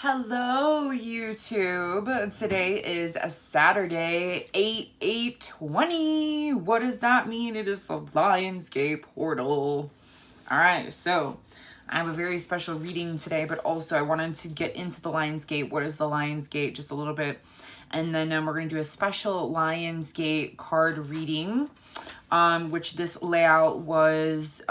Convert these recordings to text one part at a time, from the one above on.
Hello, YouTube. Today is a Saturday, 8/8/20. What does that mean? It is the Lionsgate portal. All right, so I have a very special reading today, but also I wanted to get into the Lionsgate. What is the Lionsgate? Just a little bit. And then we're going to do a special Lionsgate card reading, which this layout was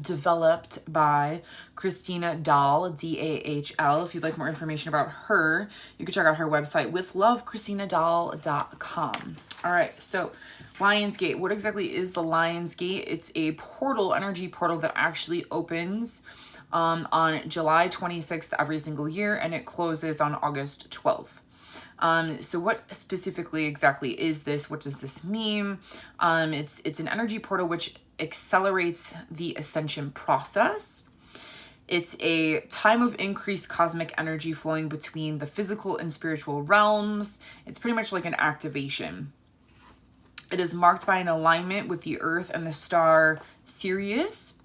developed by Christina Dahl, Dahl. If you'd like more information about her, you can check out her website, withlovechristinadahl.com. All right, so Lionsgate. What exactly is the Lionsgate? It's a portal, energy portal that actually opens on July 26th every single year, and it closes on August 12th. So what specifically exactly is this? What does this mean? It's an energy portal which accelerates the ascension process. It's a time of increased cosmic energy flowing between the physical and spiritual realms. It's pretty much like an activation. It is marked by an alignment with the Earth and the star Sirius.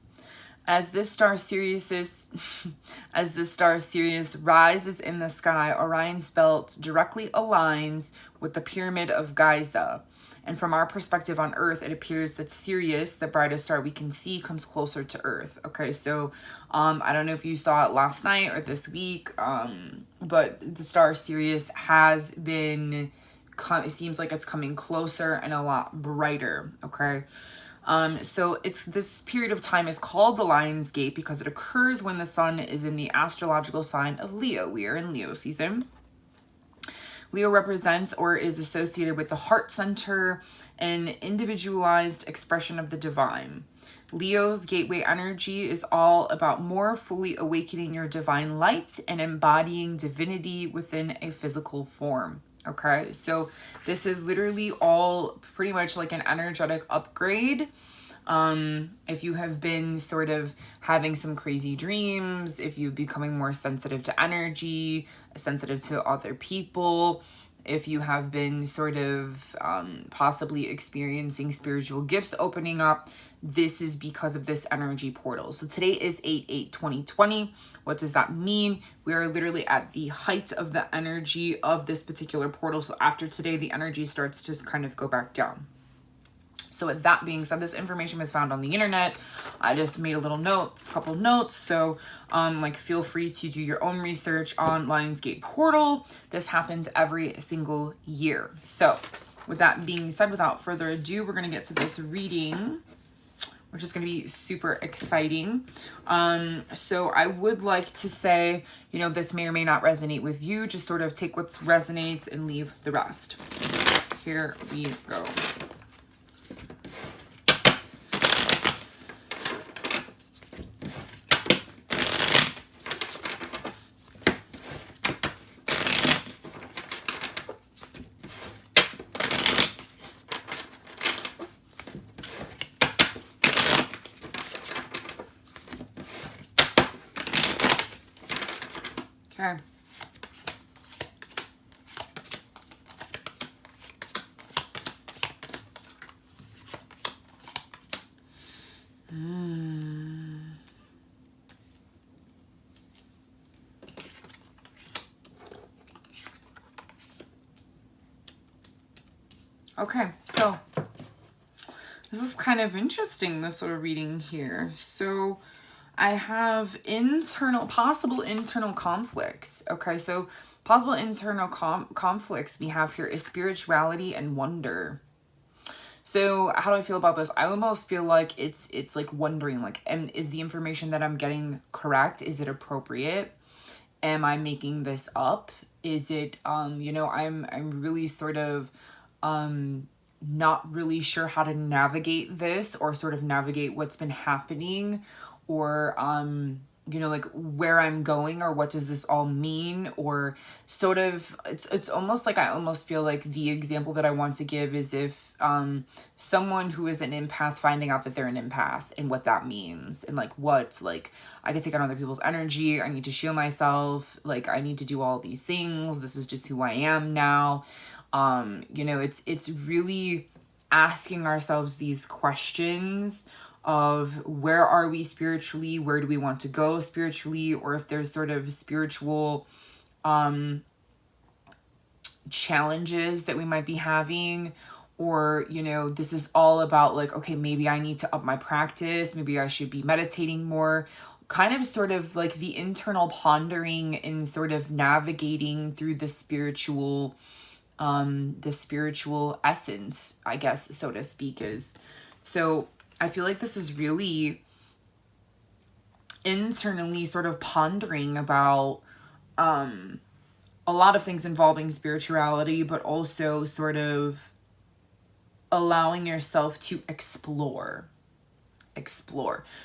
As this star Sirius rises in the sky, Orion's belt directly aligns with the pyramid of Giza. And from our perspective on Earth, it appears that Sirius, the brightest star we can see, comes closer to Earth. Okay, so I don't know if you saw it last night or this week, but the star Sirius has been, it seems like it's coming closer and a lot brighter, okay? So this period of time is called the Lionsgate because it occurs when the sun is in the astrological sign of Leo. We are in Leo season. Leo represents or is associated with the heart center, an individualized expression of the divine. Leo's gateway energy is all about more fully awakening your divine light and embodying divinity within a physical form. Okay, so this is literally all pretty much like an energetic upgrade. If you have been sort of having some crazy dreams, if you're becoming more sensitive to energy, sensitive to other people, if you have been sort of possibly experiencing spiritual gifts opening up, this is because of this energy portal. So today is 8/8/2020. What does that mean? We are literally at the height of the energy of this particular portal. So after today, the energy starts to kind of go back down. So with that being said, this information was found on the internet. I just made a couple notes. So feel free to do your own research on Lionsgate portal. This happens every single year. So with that being said, without further ado, we're going to get to this reading, which is going to be super exciting. So I would like to say, this may or may not resonate with you. Just sort of take what resonates and leave the rest. Here we go. Okay. Okay, so this is kind of interesting, this little reading here. So I have possible internal conflicts. Okay, so possible internal conflicts we have here is spirituality and wonder. So how do I feel about this? I almost feel like it's like wondering, like, is the information that I'm getting correct? Is it appropriate? Am I making this up? Is it, I'm really sort of, not really sure how to navigate this or sort of navigate what's been happening or, like where I'm going or what does this all mean, or sort of, it's almost like, I almost feel like the example that I want to give is if, someone who is an empath finding out that they're an empath and what that means and like I could take on other people's energy. I need to shield myself. Like I need to do all these things. This is just who I am now. It's really asking ourselves these questions of where are we spiritually, where do we want to go spiritually, or if there's sort of spiritual challenges that we might be having, or, you know, this is all about like, okay, maybe I need to up my practice, maybe I should be meditating more, kind of sort of like the internal pondering and sort of navigating through the spiritual essence, I guess, so to speak, is. So I feel like this is really internally sort of pondering about a lot of things involving spirituality, but also sort of allowing yourself to explore.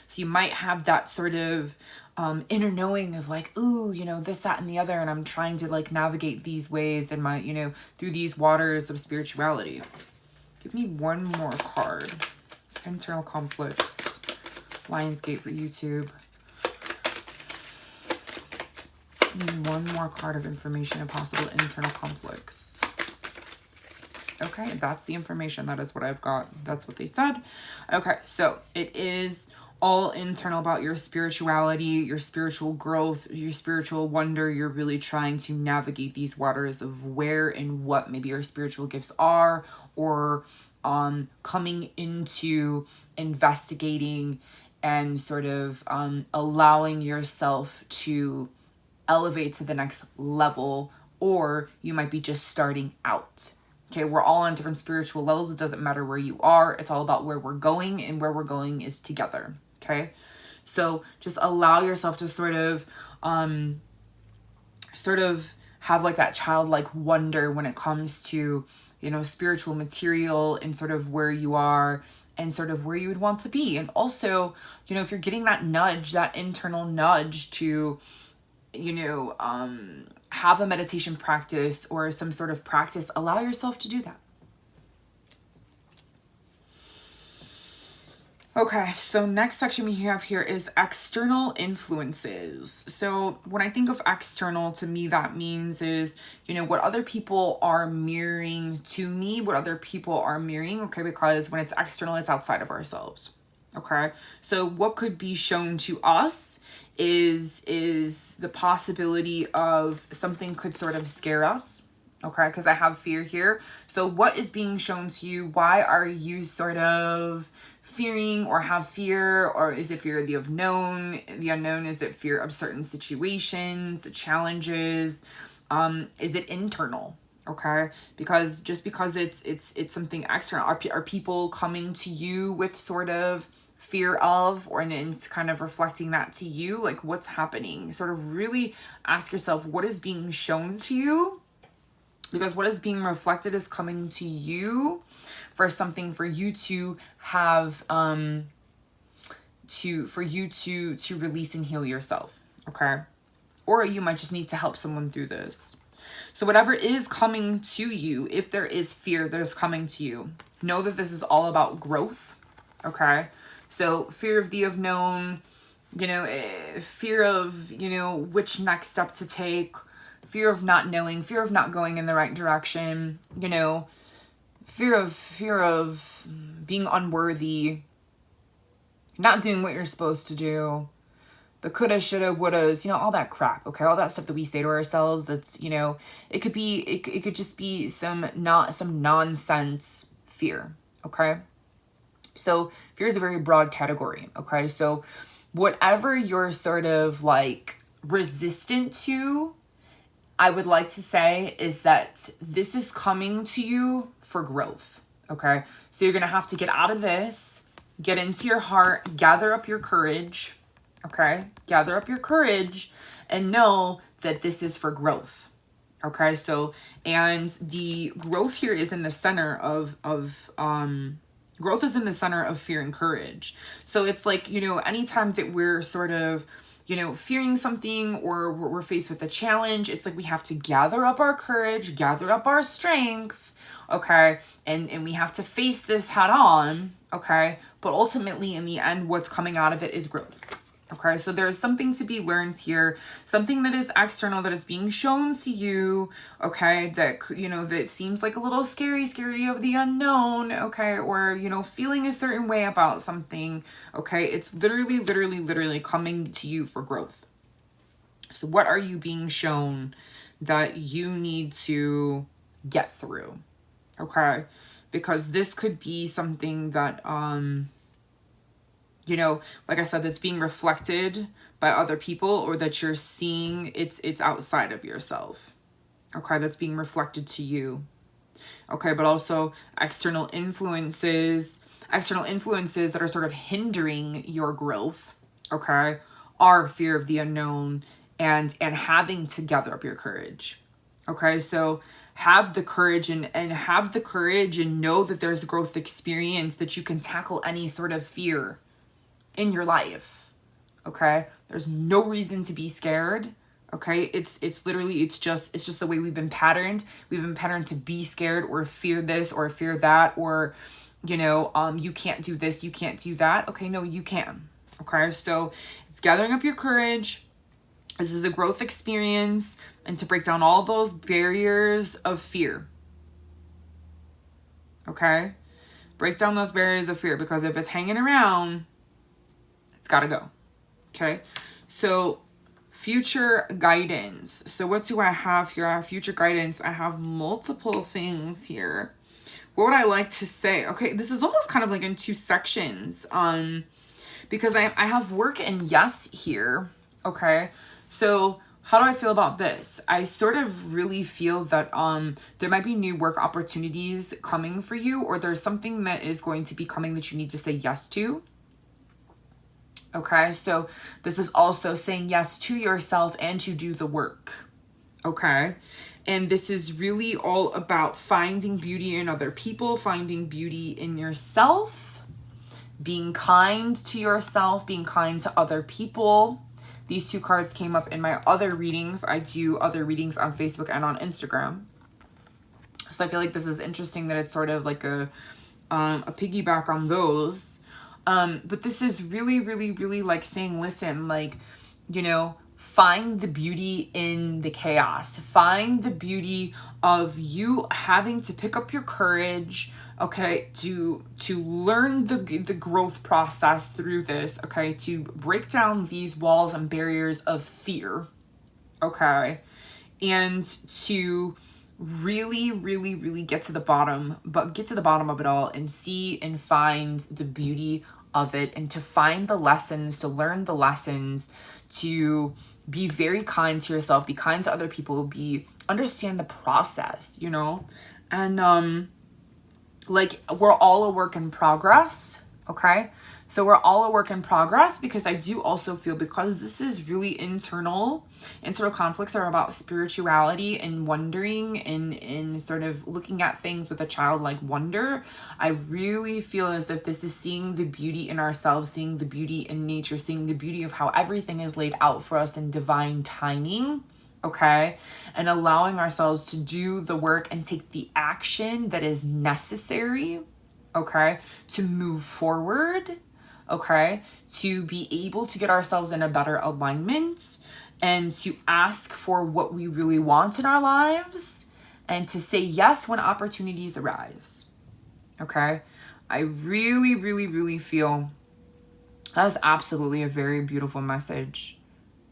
So you might have that sort of inner knowing of like, ooh, you know, this, that, and the other, and I'm trying to like navigate these ways in my, you know, through these waters of spirituality. Give me one more card. Internal conflicts. Lionsgate for YouTube. One more card of information and possible internal conflicts. Okay, that's the information. That is what I've got. That's what they said. Okay, so it is all internal about your spirituality, your spiritual growth, your spiritual wonder. You're really trying to navigate these waters of where and what maybe your spiritual gifts are, or coming into investigating and sort of allowing yourself to elevate to the next level, or you might be just starting out. Okay, we're all on different spiritual levels. It doesn't matter where you are. It's all about where we're going, and where we're going is together. Okay, so just allow yourself to sort of have like that childlike wonder when it comes to, you know, spiritual material, and sort of where you are and sort of where you would want to be. And also, you know, if you're getting that nudge, that internal nudge to, you know, have a meditation practice or some sort of practice, allow yourself to do that. Okay, so next section we have here is external influences. So when I think of external, to me, that means is, you know, what other people are mirroring to me, what other people are mirroring, okay, because when it's external, it's outside of ourselves, okay? So what could be shown to us is the possibility of something could sort of scare us, okay, because I have fear here. So what is being shown to you? Why are you sort of fearing or have fear? Or is it fear of the unknown? The unknown, is it fear of certain situations, challenges? Is it internal? Okay, because just because it's something external, are people coming to you with sort of fear of, or and it's kind of reflecting that to you? Like, what's happening? Sort of really ask yourself, what is being shown to you? Because what is being reflected is coming to you for something for you to have, for you to release and heal yourself, okay? Or you might just need to help someone through this. So whatever is coming to you, if there is fear that is coming to you, know that this is all about growth, okay? So fear of the unknown, you know, fear of, you know, which next step to take, fear of not knowing, fear of not going in the right direction, you know, fear of being unworthy, not doing what you're supposed to do, the coulda, shoulda, wouldas, you know, all that crap, okay? All that stuff that we say to ourselves, that's, you know, it could just be some nonsense fear, okay? So fear is a very broad category, okay? So whatever you're sort of like resistant to, I would like to say is that this is coming to you for growth, okay? So you're going to have to get out of this, get into your heart, gather up your courage, okay? Gather up your courage and know that this is for growth, okay? So, and the growth here is in the center of growth is in the center of fear and courage. So it's like, you know, anytime that we're sort of, you know, fearing something or we're faced with a challenge, it's like we have to gather up our courage, gather up our strength, okay? And we have to face this head on, okay? But ultimately, in the end, what's coming out of it is growth, Okay, so there's something to be learned here, something that is external that is being shown to you, okay, that, you know, that seems like a little scary of the unknown, okay, or, you know, feeling a certain way about something, okay, it's literally coming to you for growth. So what are you being shown that you need to get through, okay, because this could be something that, you know, like I said, that's being reflected by other people, or that you're seeing it's outside of yourself. Okay, that's being reflected to you. Okay, but also external influences that are sort of hindering your growth, okay, are fear of the unknown and having to gather up your courage. Okay, so have the courage and know that there's growth experience, that you can tackle any sort of fear in your life. Okay, there's no reason to be scared. Okay, it's literally, it's just the way we've been patterned to be scared or fear this or fear that, or, you know, you can't do this, you can't do that. Okay, no, you can. Okay, so it's gathering up your courage. This is a growth experience, and to break down all those barriers of fear. Okay, break down those barriers of fear, because if it's hanging around, it's got to go. Okay, so future guidance. So what do I have here? I have future guidance. I have multiple things here. What would I like to say? Okay, this is almost kind of like in two sections, because I have work and yes here. Okay, so how do I feel about this? I sort of really feel that there might be new work opportunities coming for you, or there's something that is going to be coming that you need to say yes to. Okay, so this is also saying yes to yourself and to do the work. Okay, and this is really all about finding beauty in other people, finding beauty in yourself, being kind to yourself, being kind to other people. These two cards came up in my other readings. I do other readings on Facebook and on Instagram. So I feel like this is interesting that it's sort of like a piggyback on those. But this is really like saying, listen, like, you know, find the beauty in the chaos. Find the beauty of you having to pick up your courage, okay, to learn the growth process through this, okay, to break down these walls and barriers of fear, okay, and to really get to the bottom of it all, and see and find the beauty of it, and to find the lessons, to learn the lessons, to be very kind to yourself, be kind to other people, understand the process, you know, and like, we're all a work in progress. Okay, so we're all a work in progress, because I do also feel, because this is really internal conflicts are about spirituality and wondering, and sort of looking at things with a childlike wonder. I really feel as if this is seeing the beauty in ourselves, seeing the beauty in nature, seeing the beauty of how everything is laid out for us in divine timing. Okay, and allowing ourselves to do the work and take the action that is necessary, okay, to move forward, okay, to be able to get ourselves in a better alignment, and to ask for what we really want in our lives, and to say yes when opportunities arise. Okay, I really feel that is absolutely a very beautiful message.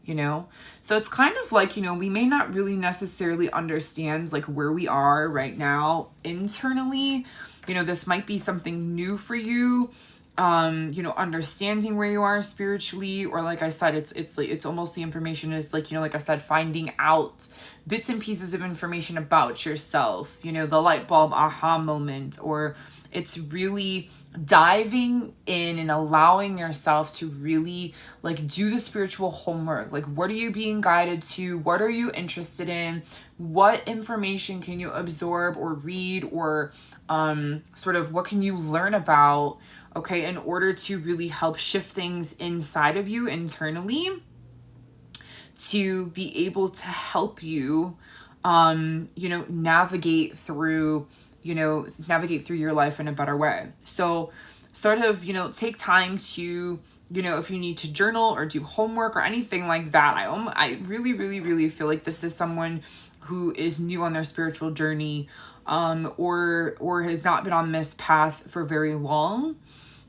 You know, so it's kind of like, you know, we may not really necessarily understand like where we are right now internally. You know, this might be something new for you, you know, understanding where you are spiritually, or like I said, it's like, it's almost, the information is like, you know, like I said, finding out bits and pieces of information about yourself, you know, the light bulb aha moment, or it's really diving in and allowing yourself to really like do the spiritual homework. Like, what are you being guided to? What are you interested in? What information can you absorb or read, or sort of what can you learn about, okay, in order to really help shift things inside of you internally, to be able to help you you know, navigate through your life in a better way. So sort of, you know, take time to you know, if you need to journal or do homework or anything like that. I really, really, really feel like this is someone who is new on their spiritual journey, or has not been on this path for very long,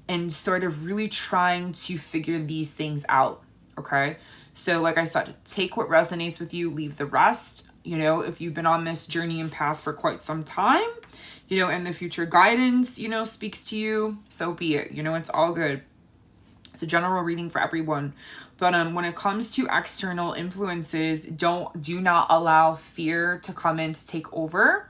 and sort of really trying to figure these things out. Okay. So like I said, take what resonates with you, leave the rest. You know, if you've been on this journey and path for quite some time, you know, and the future guidance, you know, speaks to you, so be it. You know, it's all good. It's a general reading for everyone. But when it comes to external influences, do not allow fear to come in to take over.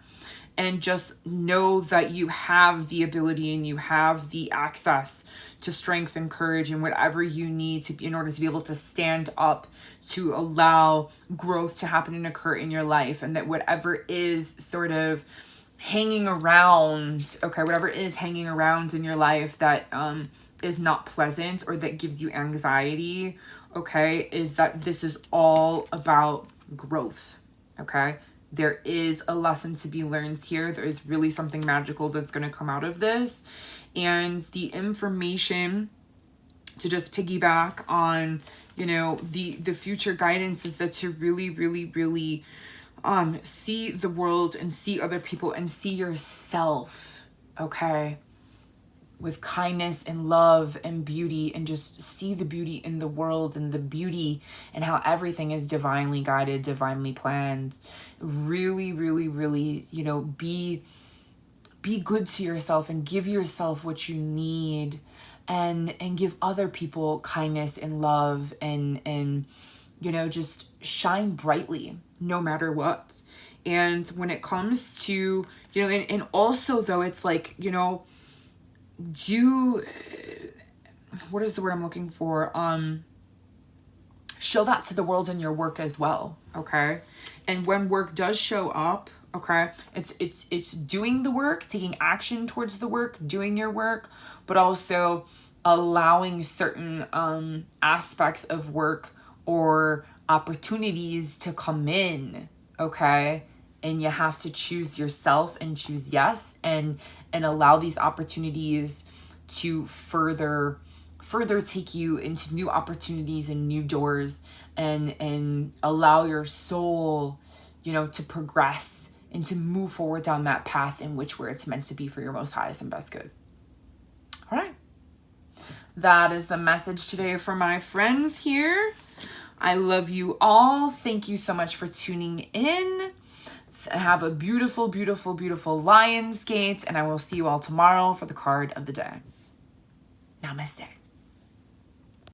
And just know that you have the ability and you have the access to strength and courage and whatever you need to in order to be able to stand up to allow growth to happen and occur in your life. And that whatever is sort of hanging around, okay, whatever is hanging around in your life that is not pleasant or that gives you anxiety, okay, is that this is all about growth, okay? There is a lesson to be learned here. There is really something magical that's going to come out of this. And the information, to just piggyback on, you know, the future guidance, is that to really, really, really see the world and see other people and see yourself, okay, with kindness and love and beauty, and just see the beauty in the world and the beauty and how everything is divinely guided, divinely planned. Really, really, really, you know, be good to yourself and give yourself what you need, and give other people kindness and love, and you know, just shine brightly no matter what. And when it comes to, you know, and also though, it's like, you know, what is the word I'm looking for? Show that to the world in your work as well, okay? And when work does show up, okay, it's doing the work, taking action towards the work, doing your work, but also allowing certain aspects of work or opportunities to come in, okay? And you have to choose yourself and choose yes, and allow these opportunities to further take you into new opportunities and new doors, and allow your soul, you know, to progress and to move forward down that path in which where it's meant to be for your most highest and best good. All right. That is the message today for my friends here. I love you all. Thank you so much for tuning in. Have a beautiful, beautiful, beautiful Lionsgate, and I will see you all tomorrow for the card of the day. Namaste.